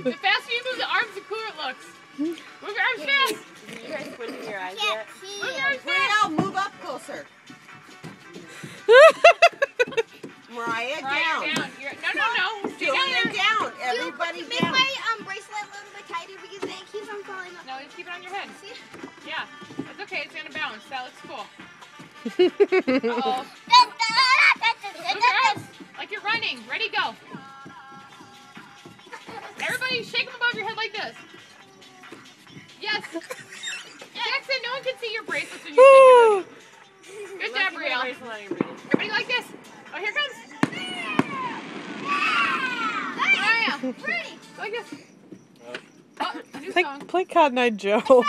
The faster you move the arms, the cooler it looks. Move your arms fast. You guys squinting your eyes yet? Move your arms Bring it fast. out. Move up closer. Mariah, down. No. Stay down Julian, there. down. Everybody Make down. my bracelet a little bit tighter because it keeps on falling off. No, just keep it on your head. See? Yeah. It's okay. It's going to bounce. That looks cool. Uh-oh. Move your arms like you're running. Ready, go. Everybody shake them above your head like this. Yes. Jackson, no one can see your bracelets when you shake your head. Good job, Brielle. Everybody like this. Oh, here it comes. Mariah, Pretty. go like this. Oh, a new song. Play Cotton Eye Joe. Let